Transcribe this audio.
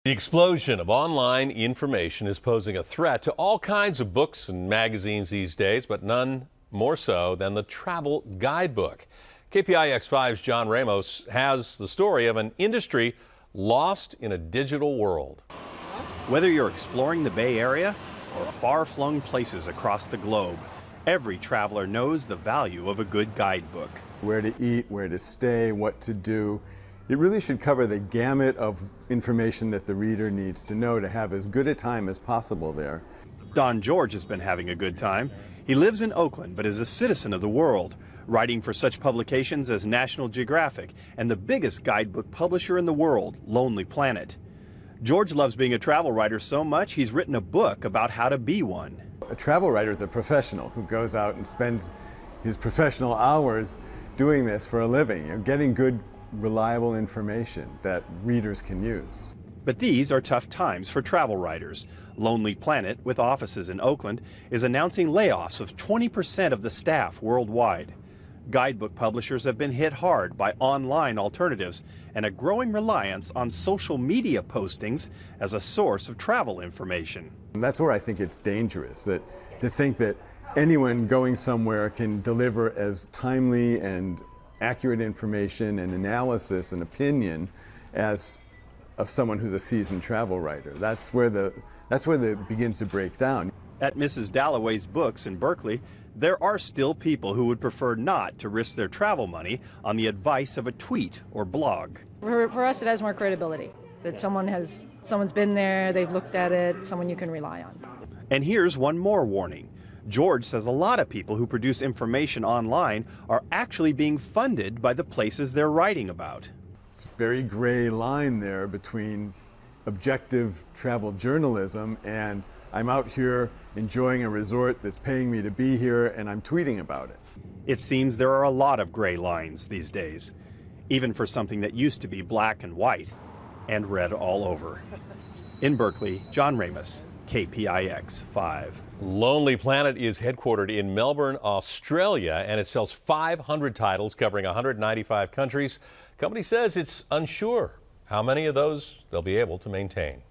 The explosion of online information is posing a threat to all kinds of books and magazines these days, but none more so than the travel guidebook. KPIX5's John Ramos has the story of an industry lost in a digital world. Whether you're exploring the Bay Area or far-flung places across the globe, every traveler knows the value of a good guidebook. Where to eat, where to stay, what to do. It really should cover the gamut of information that the reader needs to know to have as good a time as possible there. Don George has been having a good time. He lives in Oakland but is a citizen of the world, writing for such publications as National Geographic and the biggest guidebook publisher in the world, Lonely Planet. George loves being a travel writer so much he's written a book about how to be one. A travel writer is a professional who goes out and spends his professional hours doing this for a living, getting good, reliable information that readers can use. But these are tough times for travel writers. Lonely Planet, with offices in Oakland, is announcing layoffs of 20% of the staff worldwide. Guidebook publishers have been hit hard by online alternatives and a growing reliance on social media postings as a source of travel information. And that's where I think it's dangerous, that to think that anyone going somewhere can deliver as timely and accurate information and analysis and opinion as of someone who's a seasoned travel writer. That's where it begins to break down. At Mrs. Dalloway's Books in Berkeley, there are still people who would prefer not to risk their travel money on the advice of a tweet or blog. For us, it has more credibility, that someone's been there, they've looked at it, someone you can rely on. And here's one more warning. George says a lot of people who produce information online are actually being funded by the places they're writing about. It's a very gray line there between objective travel journalism and I'm out here enjoying a resort that's paying me to be here and I'm tweeting about it. It seems there are a lot of gray lines these days, even for something that used to be black and white and red all over. In Berkeley, John Ramos, KPIX 5. Lonely Planet is headquartered in Melbourne, Australia, and it sells 500 titles covering 195 countries. The company says it's unsure how many of those they'll be able to maintain.